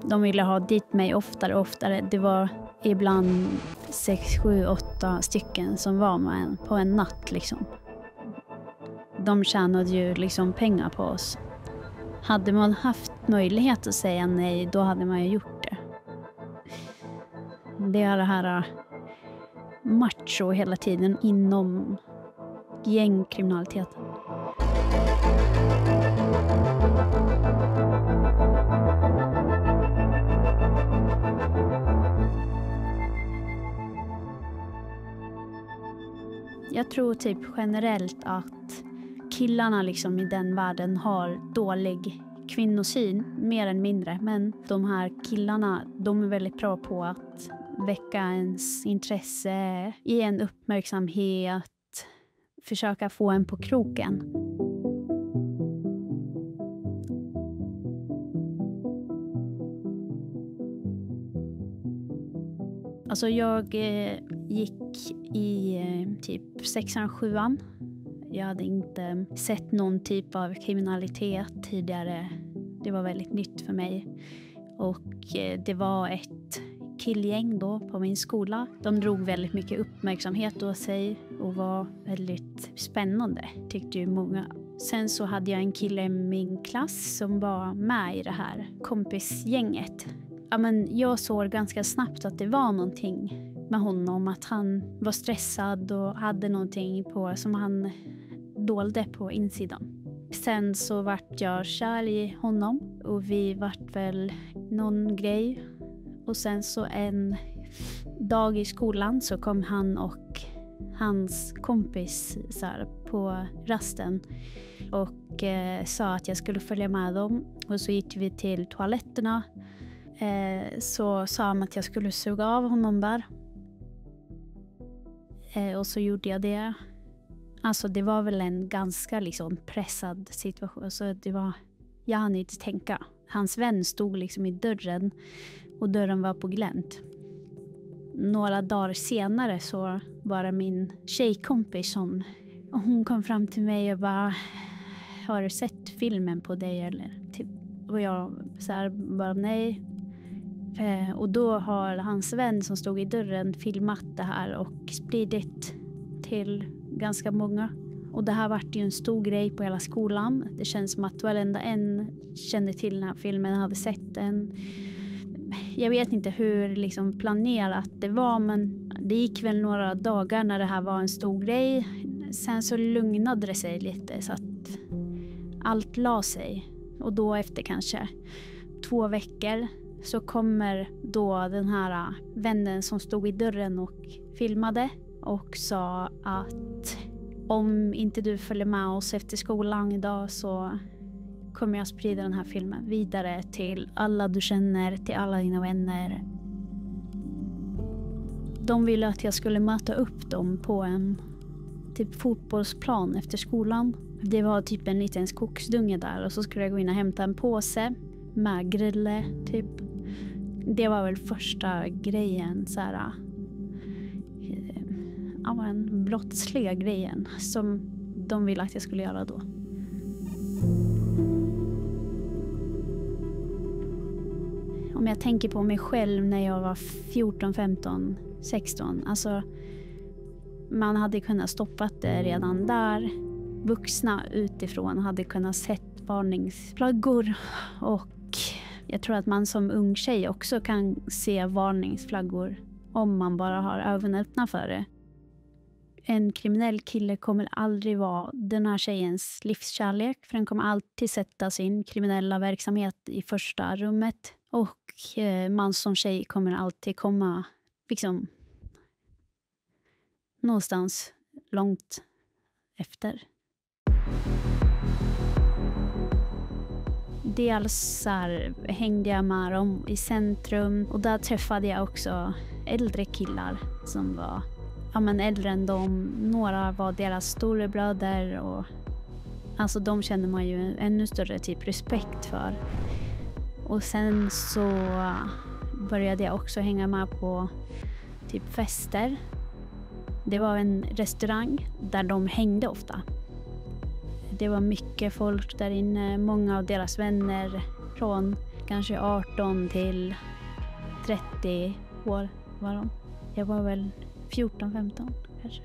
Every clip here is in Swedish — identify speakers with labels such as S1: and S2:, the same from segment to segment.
S1: De ville ha dit mig oftare och oftare. Det var ibland 6, 7, 8 stycken som var med en på en natt liksom. De tjänade ju liksom pengar på oss. Hade man haft möjlighet att säga nej, då hade man ju gjort det. Det är det här macho hela tiden inom gängkriminaliteten. Jag tror typ generellt att killarna liksom i den världen har dålig kvinnosyn, mer än mindre. Men de här killarna, de är väldigt bra på att väcka ens intresse, ge en uppmärksamhet, försöka få en på kroken. Alltså jag gick i typ 6:an, 7:an. Jag hade inte sett någon typ av kriminalitet tidigare. Det var väldigt nytt för mig. Och det var ett killgäng då på min skola. De drog väldigt mycket uppmärksamhet åt sig och var väldigt spännande, tyckte ju många. Sen så hade jag en kille i min klass som var med i det här kompisgänget. Ja, men jag såg ganska snabbt att det var någonting med honom. Att han var stressad och hade någonting på som han dolde på insidan. Sen så vart jag kär i honom och vi vart väl någon grej. Och sen så en dag i skolan så kom han och hans kompis så här, på rasten och sa att jag skulle följa med dem. Och så gick vi till toaletterna. Så sa han att jag skulle suga av honom där. Och så gjorde jag det. Alltså det var väl en ganska liksom pressad situation. Så det var, jag hann inte tänka. Hans vän stod liksom i dörren och dörren var på glänt. Några dagar senare så var det min tjejkompis som hon kom fram till mig och bara, har du sett filmen på dig eller? Typ. Och jag så här, bara nej. Och då har hans vän som stod i dörren filmat det här och spridit till ganska många. Och det här vart ju en stor grej på hela skolan. Det känns som att varenda en kände till den här filmen, hade sett den. Jag vet inte hur liksom planerat det var, men det gick väl några dagar när det här var en stor grej. Sen så lugnade det sig lite så att allt la sig. Och då efter kanske 2 veckor så kommer då den här vännen som stod i dörren och filmade och sa att om inte du följer med oss efter skolan idag så kommer jag sprida den här filmen vidare till alla du känner, till alla dina vänner. De ville att jag skulle möta upp dem på en typ fotbollsplan efter skolan. Det var typ en liten skogsdunge där och så skulle jag gå in och hämta en påse med grille typ. Det var väl första grejen så här. Ja, en brottsliga grejen som de ville att jag skulle göra då. Om jag tänker på mig själv när jag var 14, 15, 16. Alltså, man hade kunnat stoppa det redan där. Vuxna utifrån hade kunnat sett varningsflaggor. Och jag tror att man som ung tjej också kan se varningsflaggor om man bara har ögonen öppna för det. En kriminell kille kommer aldrig vara den här tjejens livskärlek. För den kommer alltid sätta sin kriminella verksamhet i första rummet. Och man som tjej kommer alltid komma liksom någonstans långt efter. Dels så här, hängde jag med dem i centrum. Och där träffade jag också äldre killar som var äldre än dem. Några var deras storebröder och alltså de kände man ju ännu större typ respekt för. Och sen så började jag också hänga med på typ fester. Det var en restaurang där de hängde ofta. Det var mycket folk där inne, många av deras vänner från kanske 18 till 30 år var de. Jag var väl 14-15 kanske.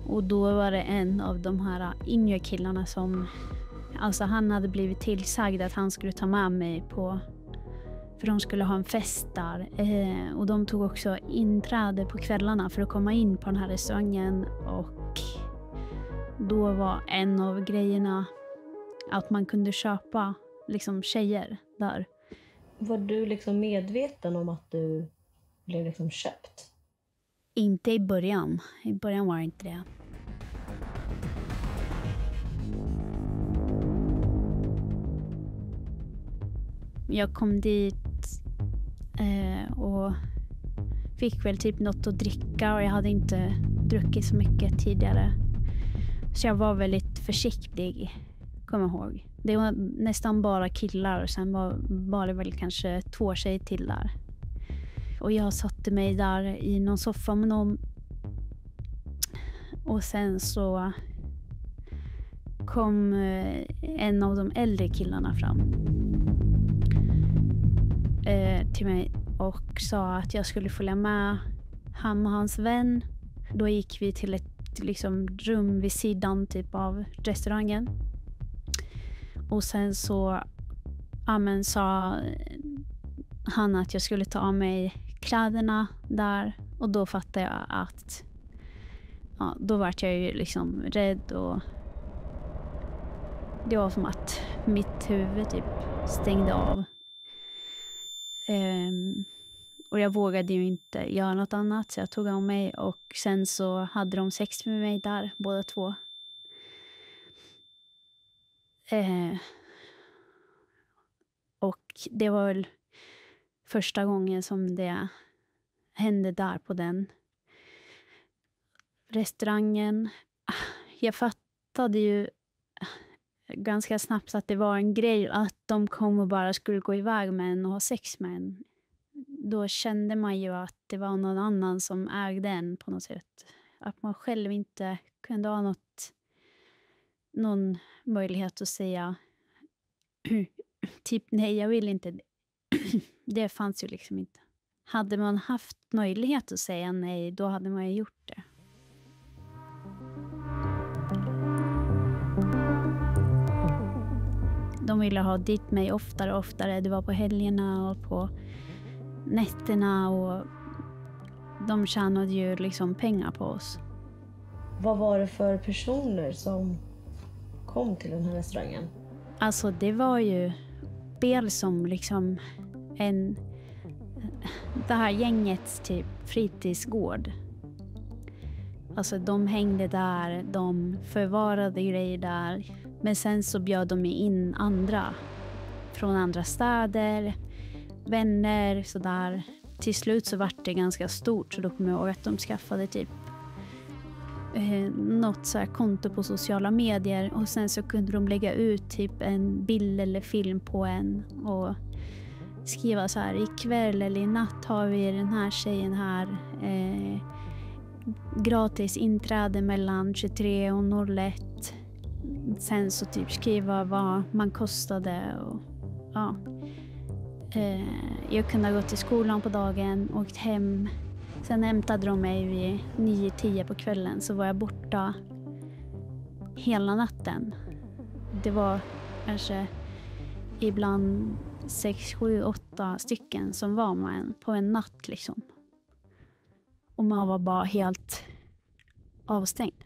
S1: Och då var det en av de här yngre killarna som, alltså han hade blivit tillsagd att han skulle ta med mig på, för de skulle ha en fest där. Och de tog också inträde på kvällarna för att komma in på den här restaurangen. Och då var en av grejerna att man kunde köpa liksom tjejer där.
S2: Var du liksom medveten om att du blev liksom köpt?
S1: Inte i början. I början var det inte det. Jag kom dit och fick väl typ något att dricka och jag hade inte druckit så mycket tidigare. Så jag var väldigt försiktig, kommer jag ihåg. Det var nästan bara killar och sen var det väl kanske 2 tjejer till där. Och jag satte mig där i någon soffa med någon. Och sen så kom en av de äldre killarna fram till mig och sa att jag skulle följa med han och hans vän. Då gick vi till ett liksom rum vid sidan typ av restaurangen. Och sen så sa han att jag skulle ta av mig kläderna där. Och då fattade jag att då var jag ju liksom rädd och det var som att mitt huvud typ stängde av. Och jag vågade ju inte göra något annat så jag tog av mig och sen så hade de sex med mig där, båda två. Och det var väl första gången som det hände där på den restaurangen. Jag fattade ju ganska snabbt att det var en grej att de kom och bara skulle gå iväg med en och ha sex med en. Då kände man ju att det var någon annan som ägde en på något sätt. Att man själv inte kunde ha någon möjlighet att säga typ nej, jag vill inte. Det fanns ju liksom inte. Hade man haft möjlighet att säga nej, då hade man ju gjort det. De ville ha dit mig oftare och oftare. Det var på helgerna och på nätterna och de tjänade ju liksom pengar på oss.
S2: Vad var det för personer som kom till den här restaurangen?
S1: Alltså det var ju spel som liksom det här gängets typ fritidsgård. Alltså de hängde där, de förvarade grejer där. Men sen så bjöd de in andra från andra städer, vänner sådär. Till slut så var det ganska stort så då kommer jag ihåg att de skaffade typ något så här konto på sociala medier och sen så kunde de lägga ut typ en bild eller film på en och skriva så här: ikväll eller i natt har vi den här tjejen här, gratis inträde mellan 23 och 01. Sen så typ skriva vad man kostade och ja. Jag kunde gå till skolan på dagen, åkt hem. Sen hämtade de mig vid 9-10 på kvällen så var jag borta hela natten. Det var kanske ibland 6, 7, 8 stycken som var med en på en natt liksom. Och man var bara helt avstängd.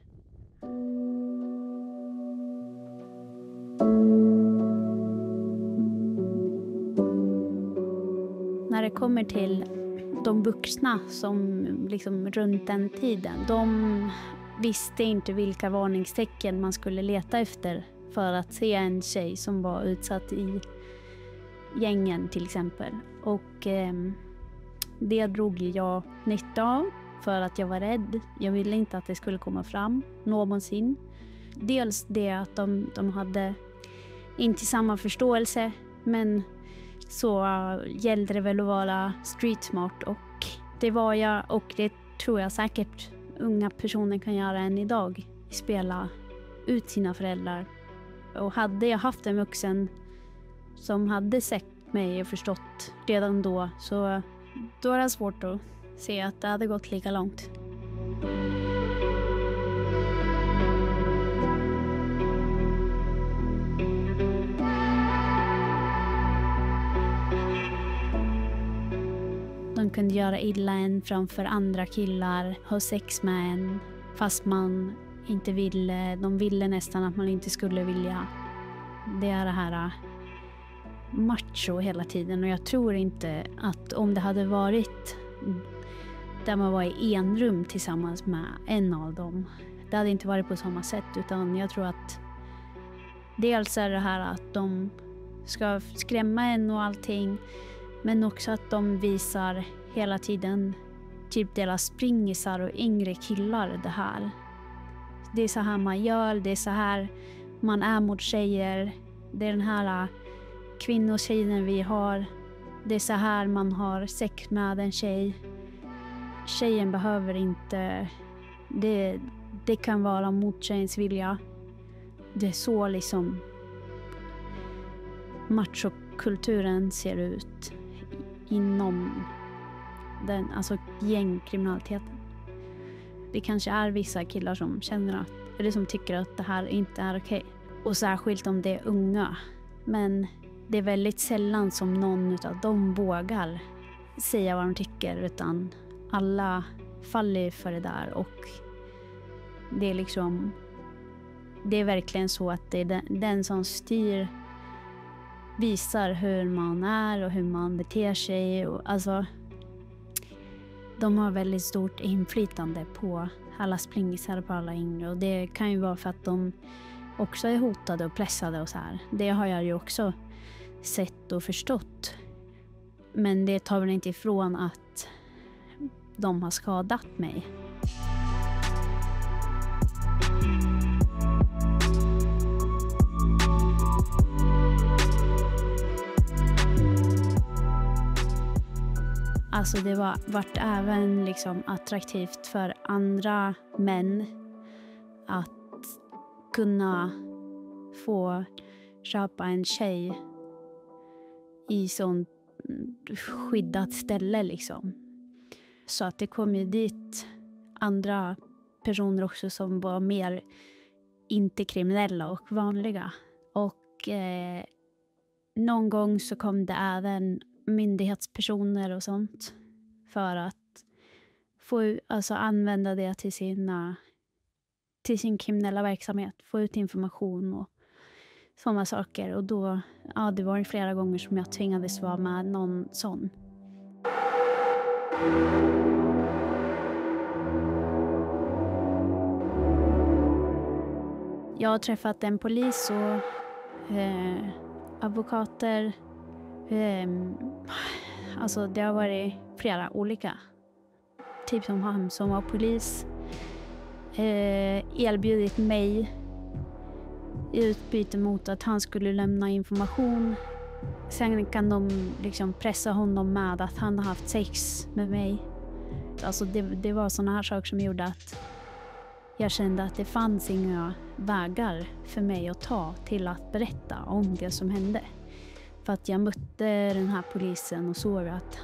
S1: När det kommer till de vuxna som liksom runt den tiden, de visste inte vilka varningstecken man skulle leta efter för att se en tjej som var utsatt i gängen till exempel. Och det drog jag nytta av för att jag var rädd. Jag ville inte att det skulle komma fram någonsin. Dels det att de hade inte samma förståelse, men så gällde det väl att vara street smart och det var jag och det tror jag säkert unga personer kan göra än idag. Spela ut sina föräldrar. Och hade jag haft en vuxen som hade mig och förstått redan då, så då är det svårt att se att det hade gått lika långt. De kunde göra illa en framför andra killar, ha sex med en fast man inte ville. De ville nästan att man inte skulle vilja. Det är det här macho hela tiden, och jag tror inte att om det hade varit där man var i en rum tillsammans med en av dem, det hade inte varit på samma sätt, utan jag tror att dels är det här att de ska skrämma en och allting, men också att de visar hela tiden typ deras springisar och yngre killar det här. Det är så här man gör, det är så här man är mot tjejer. Det är den här kvinnotjejen vi har. Det är så här man har sex med en tjej. Tjejen behöver inte... Det kan vara mot tjejens vilja. Det är så liksom machokulturen ser ut inom den, alltså gängkriminaliteten. Det kanske är vissa killar som känner att, eller som tycker att det här inte är okej. Och särskilt om det är unga. Men det är väldigt sällan som någon av dem vågar säga vad de tycker, utan alla faller för det där. Och det är liksom, det är verkligen så att det är den som styr visar hur man är och hur man beter sig. Och alltså, de har väldigt stort inflytande på alla springisar, på alla yngre. Och det kan ju vara för att de också är hotade och pressade och så här. Det har jag ju också sett och förstått. Men det tar väl inte ifrån att de har skadat mig. Alltså det vart även liksom attraktivt för andra män att kunna få köpa en tjej i sånt skyddat ställe liksom. Så att det kom ju dit andra personer också som var mer inte kriminella och vanliga. Och någon gång så kom det även myndighetspersoner och sånt för att få alltså använda det till sin kriminella verksamhet, få ut information och sådana saker. Och då, ja, det var flera gånger som jag tvingades vara med någon sån. Jag har träffat en polis och advokater. Alltså det har varit flera olika. Typ som han som var polis erbjudit mig i utbyte mot att han skulle lämna information. Sen kan de liksom pressa honom med att han har haft sex med mig. Alltså det var såna här saker som gjorde att jag kände att det fanns inga vägar för mig att ta till att berätta om det som hände. För att jag mötte den här polisen och såg att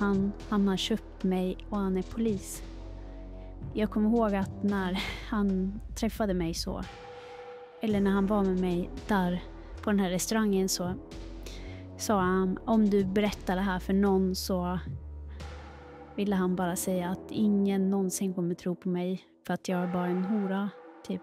S1: han har köpt mig och han är polis. Jag kommer ihåg att när han träffade mig så, eller när han var med mig där på den här restaurangen, så sa han, om du berättar det här för någon så ville han bara säga att ingen någonsin kommer tro på mig för att jag är bara en hora, typ.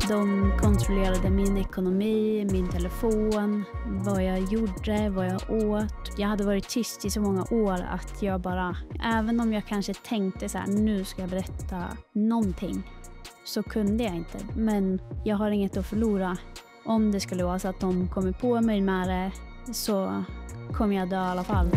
S1: De kontrollerade min ekonomi, min telefon, vad jag gjorde, vad jag åt. Jag hade varit tyst i så många år att jag bara, även om jag kanske tänkte så här, nu ska jag berätta någonting, så kunde jag inte. Men jag har inget att förlora. Om det skulle vara så att de kommer på mig med det, så kommer jag dö i alla fall.